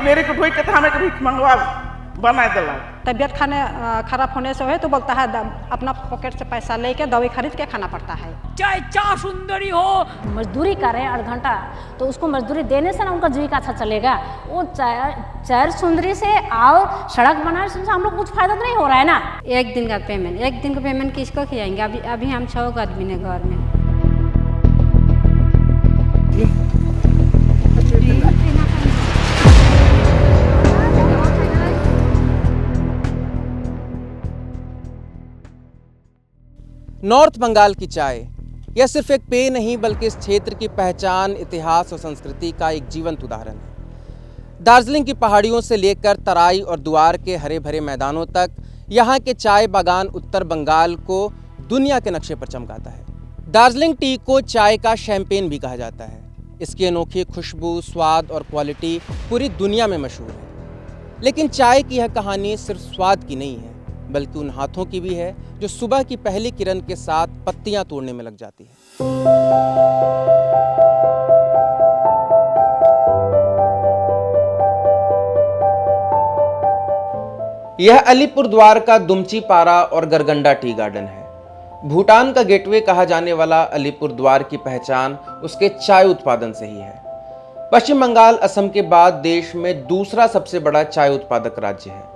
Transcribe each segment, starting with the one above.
मेरे को ढोई के हमें कभी मंगवा बना दिला। तबीयत खराब होने से हो तो बोलता है अपना पॉकेट से पैसा लेके दवाई खरीद के खाना पड़ता है। चाहे चार सुंदरी हो, मजदूरी कर रहे हैं 8 घंटा, तो उसको मजदूरी देने से ना उनका जीविका अच्छा चलेगा। वो चार सुंदरी से और सड़क बनाने से हम लोग कुछ फायदा तो नहीं हो रहा है ना। एक दिन का पेमेंट किसको खिलाएंगे? अभी हम 6 आदमी ने घर में। नॉर्थ बंगाल की चाय यह सिर्फ एक पेय नहीं बल्कि इस क्षेत्र की पहचान, इतिहास और संस्कृति का एक जीवंत उदाहरण है। दार्जिलिंग की पहाड़ियों से लेकर तराई और द्वार के हरे भरे मैदानों तक यहाँ के चाय बागान उत्तर बंगाल को दुनिया के नक्शे पर चमकाता है। दार्जिलिंग टी को चाय का शैंपेन भी कहा जाता है। इसकी अनोखी खुशबू, स्वाद और क्वालिटी पूरी दुनिया में मशहूर है। लेकिन चाय की यह कहानी सिर्फ स्वाद की नहीं है, बल्कि उन हाथों की भी है जो सुबह की पहली किरण के साथ पत्तियां तोड़ने में लग जाती है। यह अलीपुरद्वार का दुमची पारा और गरगंडा टी गार्डन है। भूटान का गेटवे कहा जाने वाला अलीपुरद्वार की पहचान उसके चाय उत्पादन से ही है। पश्चिम बंगाल असम के बाद देश में दूसरा सबसे बड़ा चाय उत्पादक राज्य है।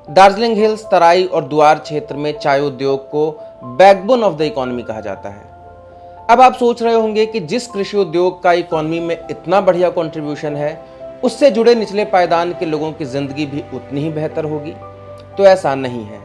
दार्जिलिंग हिल्स, तराई और द्वार क्षेत्र में चाय उद्योग को बैकबोन ऑफ द इकोनॉमी कहा जाता है। अब आप सोच रहे होंगे कि जिस कृषि उद्योग का इकोनॉमी में इतना बढ़िया कंट्रीब्यूशन है, उससे जुड़े निचले पायदान के लोगों की जिंदगी भी उतनी ही बेहतर होगी। तो ऐसा नहीं है।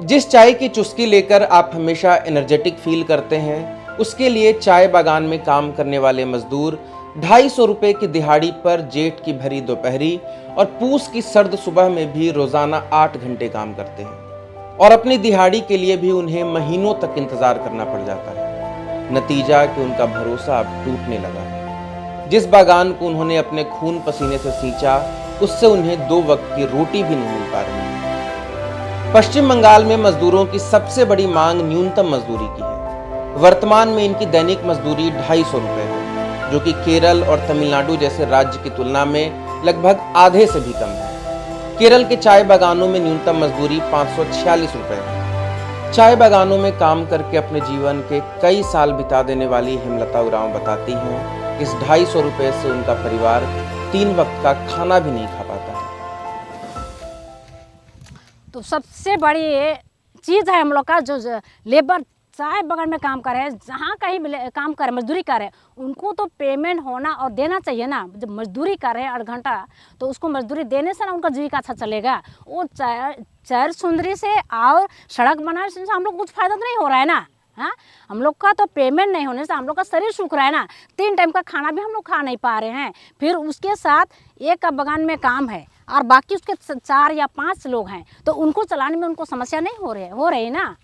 जिस चाय की चुस्की लेकर आप हमेशा एनर्जेटिक फील करते हैं, उसके लिए चाय बागान में काम करने वाले मजदूर 250 रुपए की दिहाड़ी पर जेठ की भरी दोपहरी और पूस की सर्द सुबह में भी रोजाना 8 घंटे काम करते हैं और अपनी दिहाड़ी के लिए भी उन्हें महीनों तक इंतजार करना पड़ जाता है। नतीजा कि उनका भरोसा अब टूटने लगा है। जिस बागान को उन्होंने अपने खून पसीने से सींचा, उससे उन्हें 2 वक्त की रोटी भी नहीं मिल पा रही है। पश्चिम बंगाल में मजदूरों की सबसे बड़ी मांग न्यूनतम मजदूरी की है। वर्तमान में इनकी दैनिक मजदूरी 250 रुपए है, जो कि केरल और तमिलनाडु जैसे राज्य की तुलना में लगभग आधे से भी कम है। केरल के चाय बागानों में न्यूनतम मजदूरी 546 रुपए है। चाय बागानों में काम करके अपने जीवन के कई साल बिता देने वाली हेमलता उरांव बताती हैं कि इस 250 रुपए से उनका परिवार 3 वक्त का खाना भी नहीं खा पाता है। तो सबसे बड़ी चीज़ है हम लोग का जो लेबर चाय बागान में काम कर रहे हैं, जहाँ कहीं काम कर रहे, मजदूरी कर रहे हैं, उनको तो पेमेंट होना और देना चाहिए ना। जब मजदूरी कर रहे हैं 8 घंटा, तो उसको मजदूरी देने से ना उनका जीविका अच्छा चलेगा। वो चार सुंदरी से और सड़क बनाने से हम लोग कुछ फायदा तो नहीं हो रहा है ना। हाँ, हम लोग का तो पेमेंट नहीं होने से हम लोग का शरीर सूख रहा है ना। 3 टाइम का खाना भी हम लोग खा नहीं पा रहे हैं। फिर उसके साथ एक का बागान में काम है और बाकी उसके 4 या 5 लोग हैं, तो उनको चलाने में उनको समस्या नहीं हो रही ना।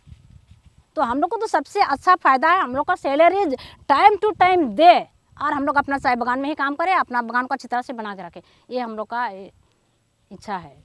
तो हम लोग को तो सबसे अच्छा फ़ायदा है हम लोग का सैलरी टाइम टू टाइम दे और हम लोग अपना चाय बागान में ही काम करें, अपना बागान को अच्छी तरह से बना के रखें। ये हम लोग का इच्छा है।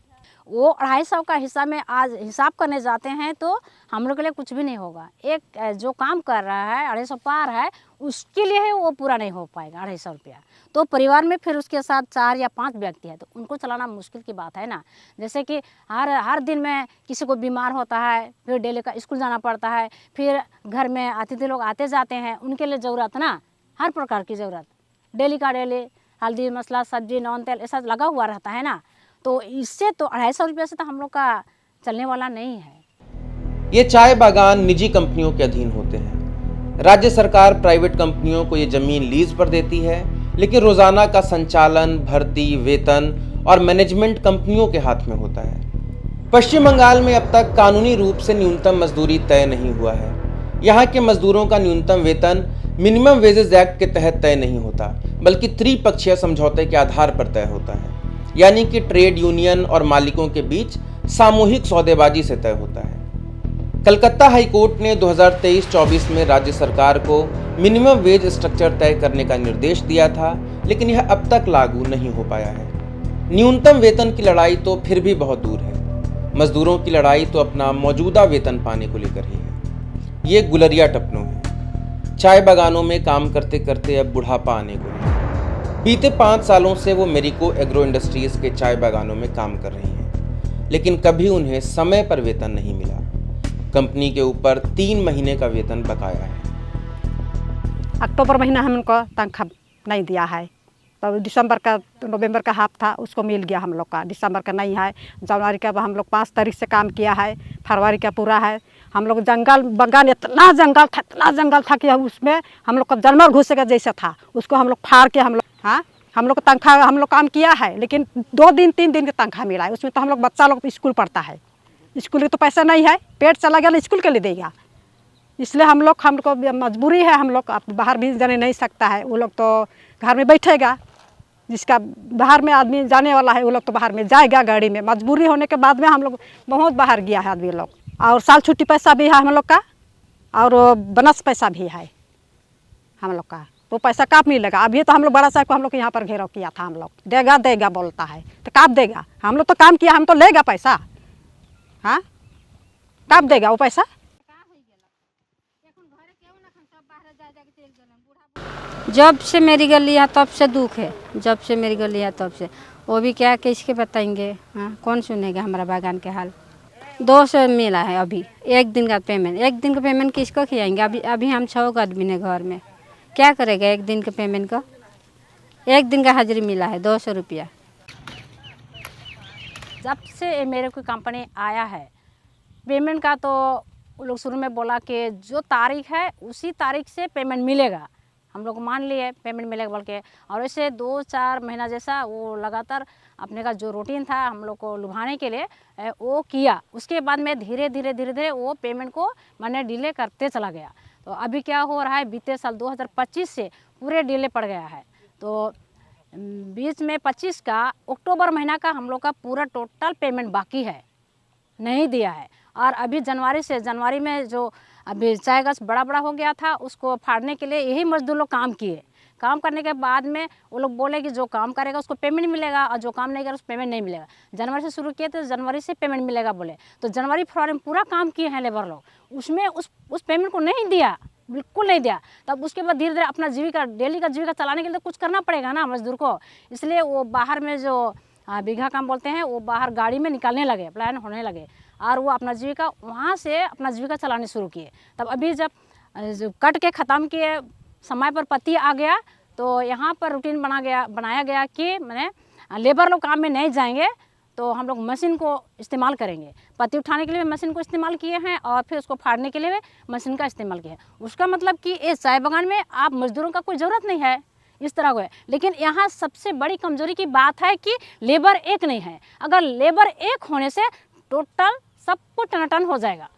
वो 250 का हिस्सा में आज हिसाब करने जाते हैं तो हम लोग के लिए कुछ भी नहीं होगा। एक जो काम कर रहा है 250 पार है, उसके लिए वो पूरा नहीं हो पाएगा 250 रुपया। तो परिवार में फिर उसके साथ 4 या 5 व्यक्ति है, तो उनको चलाना मुश्किल की बात है ना। जैसे कि हर दिन में किसी को बीमार होता है, फिर डेली का स्कूल जाना पड़ता है, फिर घर में अतिथि लोग आते जाते हैं, उनके लिए ज़रूरत ना, हर प्रकार की ज़रूरत डेली का डेली हल्दी मसाला सब्जी नॉन तेल ऐसा लगा हुआ रहता है ना। तो इससे तो 250 रुपये से तो हम लोग का चलने वाला नहीं है। ये चाय बागान निजी कंपनियों के अधीन होते हैं। राज्य सरकार प्राइवेट कंपनियों को ये जमीन लीज पर देती है, लेकिन रोजाना का संचालन, भर्ती, वेतन और मैनेजमेंट कंपनियों के हाथ में होता है। पश्चिम बंगाल में अब तक कानूनी रूप से न्यूनतम मजदूरी तय नहीं हुआ है। यहाँ के मजदूरों का न्यूनतम वेतन मिनिमम वेजेस एक्ट के तहत तय नहीं होता, बल्कि त्रिपक्षीय समझौते के आधार पर तय होता है, यानी कि ट्रेड यूनियन और मालिकों के बीच सामूहिक सौदेबाजी से तय होता है। कलकत्ता हाईकोर्ट ने 2023-24 में राज्य सरकार को मिनिमम वेज स्ट्रक्चर तय करने का निर्देश दिया था, लेकिन यह अब तक लागू नहीं हो पाया है। न्यूनतम वेतन की लड़ाई तो फिर भी बहुत दूर है। मजदूरों की लड़ाई तो अपना मौजूदा वेतन पाने को लेकर ही है। ये गुलरिया टपनों है। चाय बागानों में काम करते करते अब बुढ़ापा आने को है। बीते 5 सालों से वो मेरिको एग्रो इंडस्ट्रीज के चाय बागानों में काम कर रही हैं, लेकिन कभी उन्हें समय पर वेतन नहीं मिला। कंपनी के ऊपर 3 महीने का वेतन बकाया है। अक्टूबर महीना हमको तनख्वाह नहीं दिया है, तो दिसंबर का नवंबर का हाफ था उसको मिल गया हम लोग का, दिसंबर का नहीं है। जनवरी का हम लोग 5 तारीख से काम किया है, फरवरी का पूरा है। हम लोग जंगल बगान इतना जंगल था कि उसमें हम लोग का जानवर घुसेगा जैसा था, उसको हम लोग फाड़ के हम लोग तनख्वाह हम लोग काम किया है, लेकिन 2 दिन 3 दिन का तनख्वाह मिला है। उसमें तो हम लोग बच्चा लोग स्कूल पढ़ता है, स्कूल के तो पैसा नहीं है, पेट चला गया स्कूल के लिए देगा, इसलिए हमको मजबूरी है। हम लोग बाहर भी जाने नहीं सकता है, वो लोग तो घर में बैठेगा, जिसका बाहर में आदमी जाने वाला है वो लोग तो बाहर में जाएगा गाड़ी में। मजबूरी होने के बाद में हम लोग बहुत बाहर गया है आदमी लोग, और साल छुट्टी पैसा भी है हम लोग का, और बोनस पैसा भी है हम लोग का। वो पैसा कब मिलेगा? अभी तो हम लोग बड़ा साहब को हम लोग यहाँ पर घेराव किया था, हम लोग देगा बोलता है, तो कब देगा? हम लोग तो काम किया, हम तो लेगा पैसा, हाँ कब देगा वो पैसा? जब से मेरी गली है तब से दुख है, जब से मेरी गली है तब से। वो भी क्या किसके बताएंगे, हाँ कौन सुनेगा हमारा बागान के हाल। 200 मिला है अभी, 1 दिन का पेमेंट। 1 दिन का पेमेंट किसको खिलाएंगे? अभी हम 6 आदमी ने घर में, क्या करेगा 1 दिन के पेमेंट का? 1 दिन का हाजिरी मिला है 200 रुपया। जब से मेरे को कंपनी आया है पेमेंट का, तो वो लोग शुरू में बोला कि जो तारीख है उसी तारीख से पेमेंट मिलेगा। हम लोग मान लिए पेमेंट मिलेगा बोल के, और ऐसे 2-4 महीना जैसा वो लगातार अपने का जो रूटीन था हम लोग को लुभाने के लिए वो किया। उसके बाद में धीरे धीरे वो पेमेंट को मैंने डिले करते चला गया। तो अभी क्या हो रहा है, बीते साल 2025 से पूरे डिले पड़ गया है। तो बीच में 25 का अक्टूबर महीना का हम लोग का पूरा टोटल पेमेंट बाकी है, नहीं दिया है। और अभी जनवरी में जो अभी चाय गाछ बड़ा हो गया था, उसको फाड़ने के लिए यही मजदूर लोग काम किए। काम करने के बाद में वो लोग बोले कि जो काम करेगा उसको पेमेंट मिलेगा, और जो काम नहीं करेगा उसको पेमेंट नहीं मिलेगा। जनवरी से शुरू किए तो जनवरी से पेमेंट मिलेगा बोले, तो जनवरी फरवरी में पूरा काम किए हैं लेबर लोग, उसमें उस पेमेंट को नहीं दिया, बिल्कुल नहीं दिया। तब उसके बाद धीरे धीरे अपना जीविका, डेली का जीविका चलाने के लिए तो कुछ करना पड़ेगा ना मजदूर को, इसलिए वो बाहर में जो बीघा काम बोलते हैं वो बाहर गाड़ी में निकालने लगे, प्लान होने लगे, और वो अपना जीविका वहाँ से अपना जीविका चलाने शुरू किए। तब अभी जब कट के ख़त्म किए, समय पर पत्ती आ गया, तो यहाँ पर रूटीन बनाया गया कि मैंने लेबर लोग काम में नहीं जाएंगे, तो हम लोग मशीन को इस्तेमाल करेंगे। पत्ती उठाने के लिए मशीन को इस्तेमाल किए हैं, और फिर उसको फाड़ने के लिए मशीन का इस्तेमाल किया है। उसका मतलब कि इस चाय बागान में आप मजदूरों का कोई ज़रूरत नहीं है, इस तरह को है। लेकिन यहाँ सबसे बड़ी कमजोरी की बात है कि लेबर एक नहीं है। अगर लेबर एक होने से टोटल सब कुछ टनाटन हो जाएगा।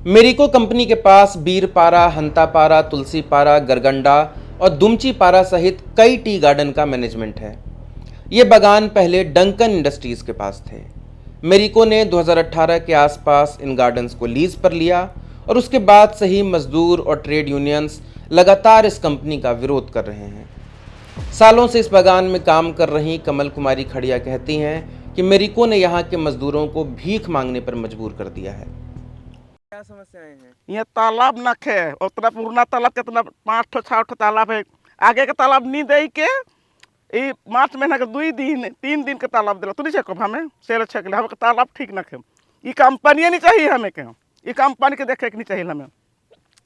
मेरिको कंपनी के पास बीरपारा, हंतापारा, तुलसीपारा, गरगंडा और दुमचीपारा सहित कई टी गार्डन का मैनेजमेंट है। ये बागान पहले डंकन इंडस्ट्रीज के पास थे। मेरिको ने 2018 के आसपास इन गार्डन्स को लीज पर लिया, और उसके बाद से ही मजदूर और ट्रेड यूनियंस लगातार इस कंपनी का विरोध कर रहे हैं। सालों से इस बागान में काम कर रही कमल कुमारी खड़िया कहती हैं कि मेरिको ने यहाँ के मजदूरों को भीख मांगने पर मजबूर कर दिया है। क्या समस्याएं हैं? ये तालाब नख है, उतना पुराना तालाब, कितना 5-6 तालाब है। आगे का तालाब नहीं दे के ये मार्च महीना के 2-3 दिन के तालाब दिला, तू नहीं छक हमें सेल छक हम तालाब ठीक नखे। ये कंपनी नहीं चाहिए हमें, के ये कंपनी के देखे के नहीं चाहिए हमें,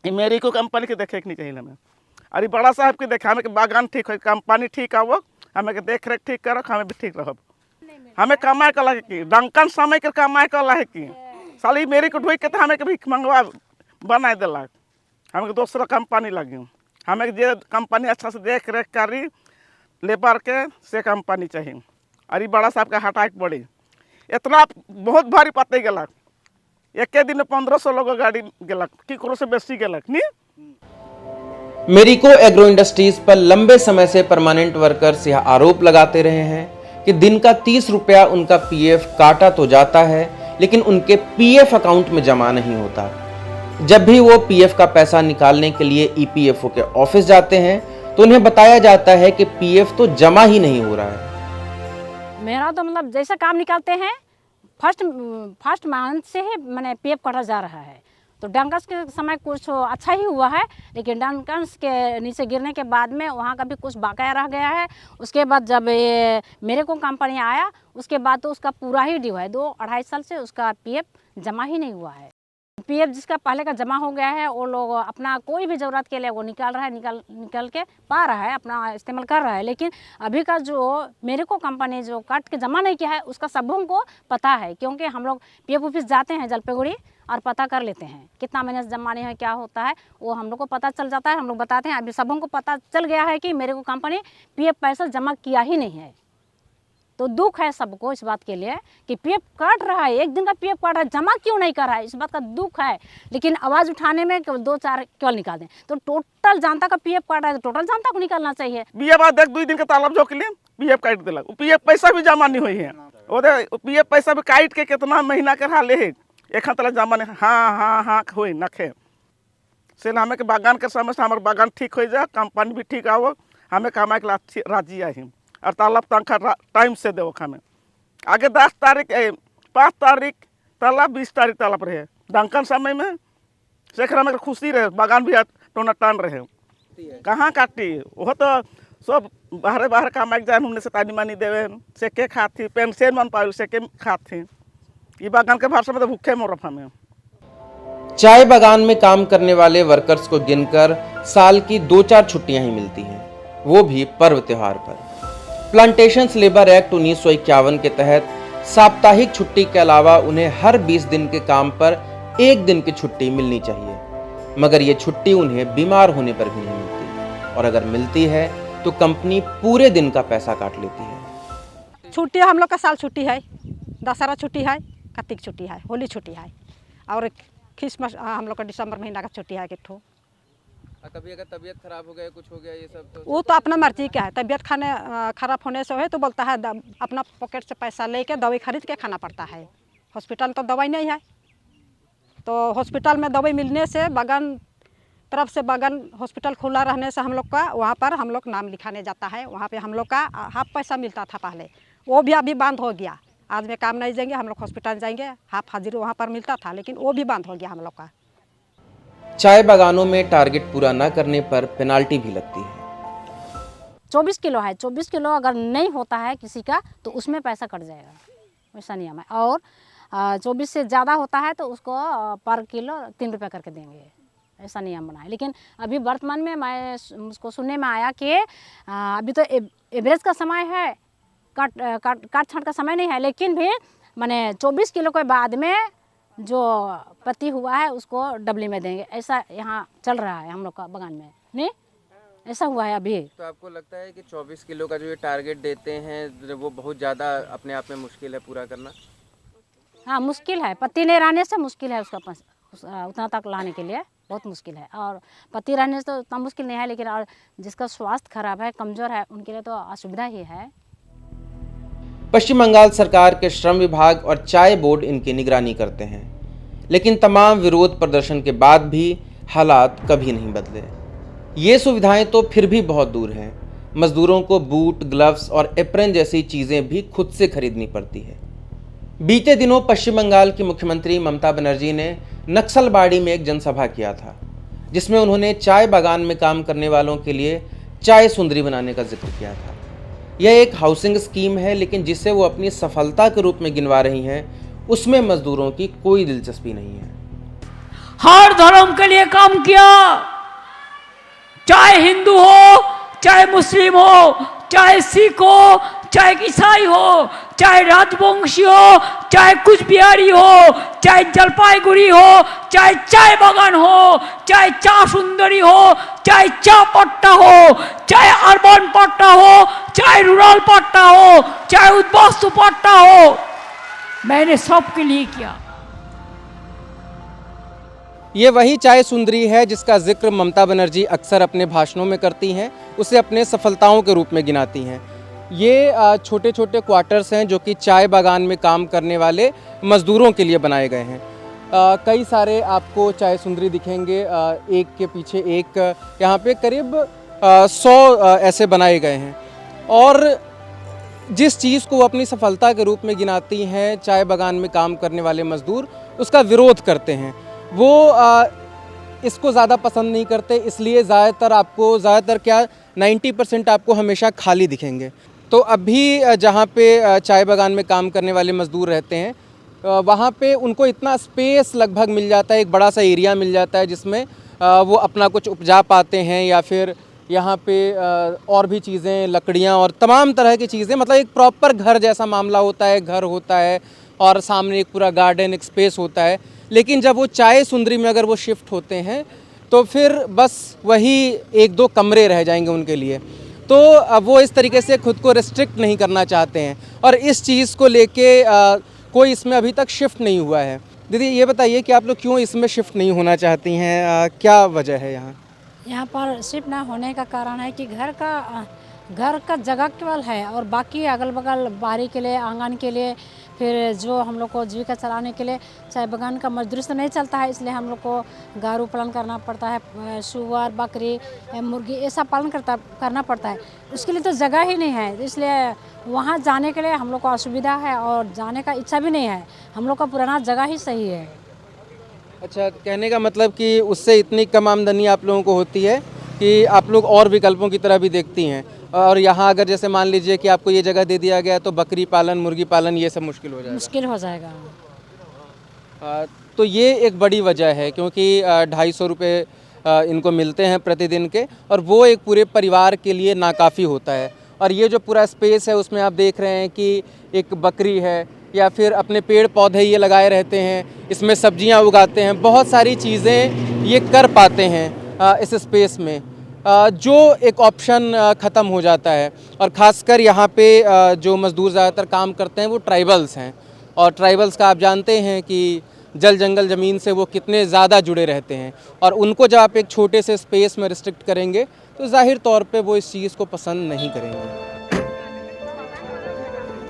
ये मेरिको कंपनी के देखे के नहीं चाहिए हमें। अरे बड़ा साहब के देखा हमें बागान ठीक हो, कंपनी ठीक आवो, हमें के देख रेख ठीक करो, हमें भी ठीक रहो। हमें कमाए का लगे कि डंकन समय के कमाए का लगे कि साली मेरी को ढोई के तो हमें भीख मंगवा बना दिलक। हमें दूसरा कंपनी लगी, हमें जो कंपनी अच्छा से देख रेख करी लेबर के से कंपनी चाहिए। अरे बड़ा साहब का हटाए पड़ी, इतना बहुत भारी पते गलक, एक दिन में 1500 लोग गाड़ी गलक, की करो से बेसी गलक नहीं। मेरिको एग्रो इंडस्ट्रीज पर लंबे समय से परमानेंट वर्कर्स यह आरोप लगाते रहे हैं कि दिन का 30 रुपया उनका पीएफ काटा तो जाता है, लेकिन उनके पीएफ अकाउंट में जमा नहीं होता। जब भी वो पीएफ का पैसा निकालने के लिए ईपीएफओ के ऑफिस जाते हैं तो उन्हें बताया जाता है कि पीएफ तो जमा ही नहीं हो रहा है। मेरा तो मतलब जैसा काम निकालते हैं फर्स्ट मंथ से ही मैंने पीएफ काटा जा रहा है, तो डंकस के समय कुछ अच्छा ही हुआ है, लेकिन डंकस के नीचे गिरने के बाद में वहाँ का भी कुछ बकाया रह गया है। उसके बाद जब ये मेरे को कंपनी आया उसके बाद तो उसका पूरा ही ड्यू है, 2-2.5 साल से उसका पीएफ जमा ही नहीं हुआ है। पीएफ जिसका पहले का जमा हो गया है वो लोग अपना कोई भी ज़रूरत के लिए वो निकाल रहा है, निकाल के पा रहा है, अपना इस्तेमाल कर रहा है। लेकिन अभी का जो मेरे को कंपनी जो काट के जमा नहीं किया है उसका सबों को पता है, क्योंकि हम लोग पीएफ ऑफिस जाते हैं जलपाईगुड़ी और पता कर लेते हैं कितना महीने से जमा नहीं है, क्या होता है वो हम लोग को पता चल जाता है। हम लोग बताते हैं, अभी सबों को पता चल गया है कि मेरे को कंपनी पीएफ पैसा जमा किया ही नहीं है। तो दुख है सबको इस बात के लिए कि पीएफ काट रहा है, एक दिन का पीएफ काट रहा है, जमा क्यों नहीं कर रहा है, इस बात का दुख है। लेकिन आवाज़ उठाने में केवल 2-4 केवल निकाल दें, तो टोटल जनता का पीएफ काट रहा है तो टोटल जनता को निकालना चाहिए। बीए बाद देख 2 दिन के तालाब जो के लिए पीएफ काट दिलक, पीएफ पैसा भी जमा नहीं हुई है। ओदे पीएफ पैसा भी काट के कितना महीना के हाले है, एक तक जमा नहीं। हाँ हुई नखे से हमें के बागान के समय से हमारे बागान ठीक हो जाए, कंपनी भी ठीक आओ, हमें कमाए के राजी आई और तालाब तनखा टाइम से दो हमें। आगे 10 तारीख 5 तारीख तालाब 20 तारीख तालाब रहे डंकन समय में शेखर में खुशी रहे, बागान भी टोना टान रहे। कहाँ काटी वो तो सब बाहर कमाए जाए, हमने से तानी मानी देवे से के खाती पेंशन मन पाए से के खाती। ये बागान के भाषा में तो भूखे मोरफ हमें। चाय बागान में काम करने वाले वर्कर्स को गिनकर साल की 2-4 छुट्टियां ही मिलती हैं, वो भी पर्व त्योहार पर। प्लांटेशंस लेबर एक्ट 1951 के तहत साप्ताहिक छुट्टी के अलावा उन्हें हर 20 दिन के काम पर 1 दिन की छुट्टी मिलनी चाहिए, मगर ये छुट्टी उन्हें बीमार होने पर भी नहीं मिलती, और अगर मिलती है तो कंपनी पूरे दिन का पैसा काट लेती है। छुट्टी हम लोग का साल छुट्टी है, दशहरा छुट्टी है, कार्तिक छुट्टी है, होली छुट्टी है, और क्रिसमस हम लोग का दिसंबर महीना का छुट्टी है। किट्ठू कभी अगर तबीयत खराब हो गया, कुछ हो गया, ये सब तो वो तो अपना मर्जी का है। तबीयत खराब होने से है तो बोलता है अपना पॉकेट से पैसा लेके दवाई खरीद के खाना पड़ता है। हॉस्पिटल तो दवाई नहीं है, तो हॉस्पिटल में दवाई मिलने से बागान तरफ से बागान हॉस्पिटल खुला रहने से हम लोग का वहाँ पर हम लोग नाम लिखाने जाता है। वहाँ पे हम लोग का हाफ पैसा मिलता था पहले, वो भी अभी बंद हो गया। आज में काम नहीं जाएंगे, हम लोग हॉस्पिटल जाएंगे, हाफ हाजिरी वहाँ पर मिलता था, लेकिन वो भी बंद हो गया हम लोग का। चाय बागानों में टारगेट पूरा न करने पर पेनाल्टी भी लगती है। 24 किलो है, 24 किलो अगर नहीं होता है किसी का तो उसमें पैसा कट जाएगा, वैसा नियम है। और 24 से ज़्यादा होता है तो उसको पर किलो 3 रुपये करके देंगे, ऐसा नियम बना है। लेकिन अभी वर्तमान में मुझको सुनने में आया कि अभी तो एवरेज का समय है, काट छाँट का समय नहीं है, लेकिन भी माने 24 किलो के बाद में जो पत्ती हुआ है उसको डबली में देंगे, ऐसा यहाँ चल रहा है हम लोग का बागान में। नहीं ऐसा हुआ है अभी। तो आपको लगता है कि 24 किलो का जो ये टारगेट देते हैं वो बहुत ज़्यादा अपने आप में मुश्किल है पूरा करना? हाँ मुश्किल है, पत्ती नहीं रहने से मुश्किल है, उसका उतना तक लाने के लिए बहुत मुश्किल है। और पत्ती रहने से तो उतना मुश्किल नहीं है, लेकिन और जिसका स्वास्थ्य खराब है, कमज़ोर है, उनके लिए तो असुविधा ही है। पश्चिम बंगाल सरकार के श्रम विभाग और चाय बोर्ड इनकी निगरानी करते हैं, लेकिन तमाम विरोध प्रदर्शन के बाद भी हालात कभी नहीं बदले। ये सुविधाएं तो फिर भी बहुत दूर हैं। मजदूरों को बूट, ग्लव्स और एप्रन जैसी चीज़ें भी खुद से खरीदनी पड़ती है। बीते दिनों पश्चिम बंगाल की मुख्यमंत्री ममता बनर्जी ने नक्सलबाड़ी में एक जनसभा किया था, जिसमें उन्होंने चाय बागान में काम करने वालों के लिए चाय सुंदरी बनाने का जिक्र किया था। यह एक हाउसिंग स्कीम है, लेकिन जिसे वो अपनी सफलता के रूप में गिनवा रही हैं, उसमें मजदूरों की कोई दिलचस्पी नहीं है। हर धर्म के लिए काम किया, चाहे हिंदू हो, चाहे मुस्लिम हो, चाहे सिख हो, चाहे ईसाई हो, चाहे राजवंशी हो, चाहे कुछ बिहारी हो, चाहे जलपाईगुड़ी हो, चाहे चाय बागान हो, चाहे चा सुंदरी हो, चाहे चा पट्टा हो, चाहे अर्बन पट्टा हो, चाहे रूरल पट्टा हो, चाहे उद्वास्तु पट्टा हो, मैंने सबके लिए किया। ये वही चाय सुंदरी है जिसका जिक्र ममता बनर्जी अक्सर अपने भाषणों में करती हैं, उसे अपने सफलताओं के रूप में गिनाती हैं। ये छोटे छोटे क्वार्टर्स हैं जो कि चाय बागान में काम करने वाले मज़दूरों के लिए बनाए गए हैं। कई सारे आपको चाय सुंदरी दिखेंगे, एक के पीछे एक, यहाँ पे करीब 100 ऐसे बनाए गए हैं। और जिस चीज़ को वो अपनी सफलता के रूप में गिनाती हैं, चाय बागान में काम करने वाले मज़दूर उसका विरोध करते हैं। वो इसको ज़्यादा पसंद नहीं करते, इसलिए ज़्यादातर क्या 90% आपको हमेशा खाली दिखेंगे। तो अभी जहाँ पे चाय बागान में काम करने वाले मज़दूर रहते हैं वहाँ पे उनको इतना स्पेस लगभग मिल जाता है, एक बड़ा सा एरिया मिल जाता है जिसमें वो अपना कुछ उपजा पाते हैं, या फिर यहाँ पे और भी चीज़ें, लकड़ियाँ और तमाम तरह की चीज़ें, मतलब एक प्रॉपर घर जैसा मामला होता है, घर होता है और सामने एक पूरा गार्डन, एक स्पेस होता है। लेकिन जब वो चाय सुंदरी में अगर वो शिफ्ट होते हैं तो फिर बस वही 1-2 कमरे रह जाएंगे उनके लिए। तो अब वो इस तरीके से खुद को रिस्ट्रिक्ट नहीं करना चाहते हैं और इस चीज़ को लेके कोई इसमें अभी तक शिफ्ट नहीं हुआ है। दीदी ये बताइए कि आप लोग क्यों इसमें शिफ्ट नहीं होना चाहती हैं, क्या वजह है यहाँ? यहाँ पर शिफ्ट ना होने का कारण है कि घर का जगह केवल है और बाकी अगल बगल बारी के लिए, आंगन के लिए, फिर जो हम लोग को जीविका चलाने के लिए चाय बागान का मजदूरी से नहीं चलता है, इसलिए हम लोग को गारू पालन करना पड़ता है, सुअर, बकरी, मुर्गी ऐसा पालन करना पड़ता है। उसके लिए तो जगह ही नहीं है, इसलिए वहाँ जाने के लिए हम लोग को असुविधा है और जाने का इच्छा भी नहीं है। हम लोग का पुराना जगह ही सही है। अच्छा, कहने का मतलब कि उससे इतनी कम आमदनी आप लोगों को होती है कि आप लोग और विकल्पों की तरह भी देखती हैं, और यहाँ अगर जैसे मान लीजिए कि आपको ये जगह दे दिया गया तो बकरी पालन, मुर्गी पालन ये सब मुश्किल हो जाएगा। मुश्किल हो जाएगा। तो ये एक बड़ी वजह है, क्योंकि 250 रुपये इनको मिलते हैं प्रतिदिन के, और वो एक पूरे परिवार के लिए नाकाफ़ी होता है। और ये जो पूरा स्पेस है उसमें आप देख रहे हैं कि एक बकरी है, या फिर अपने पेड़ पौधे ये लगाए रहते हैं, इसमें सब्जियां उगाते हैं, बहुत सारी चीज़ें ये कर पाते हैं इस स्पेस में, जो एक ऑप्शन ख़त्म हो जाता है। और ख़ासकर यहाँ पे जो मज़दूर ज़्यादातर काम करते हैं वो ट्राइबल्स हैं, और ट्राइबल्स का आप जानते हैं कि जल जंगल ज़मीन से वो कितने ज़्यादा जुड़े रहते हैं, और उनको जब आप एक छोटे से स्पेस में रिस्ट्रिक्ट करेंगे तो जाहिर तौर पे वो इस चीज़ को पसंद नहीं करेंगे।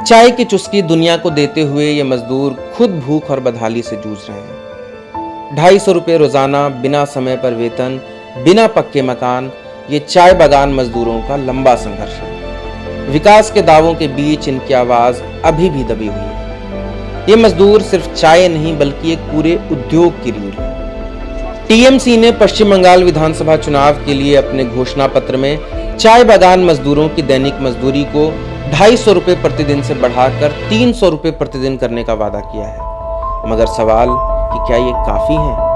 चाय की चुस्की दुनिया को देते हुए ये मजदूर खुद भूख और बदहाली से जूझ रहे हैं। 250 रुपये रोजाना, बिना समय पर वेतन, बिना पक्के मकान, ये चाय बागान मजदूरों का लंबा संघर्ष है। विकास के दावों के बीच इनकी आवाज अभी भी दबी हुई है। ये मजदूर सिर्फ चाय नहीं बल्कि एक पूरे उद्योग की रीढ़ है। टीएमसी ने पश्चिम बंगाल विधानसभा चुनाव के लिए अपने घोषणा पत्र में चाय बागान मजदूरों की दैनिक मजदूरी को 250 रुपये प्रतिदिन से बढ़ाकर 300 रुपये प्रतिदिन करने का वादा किया है। मगर सवाल कि क्या ये काफी है?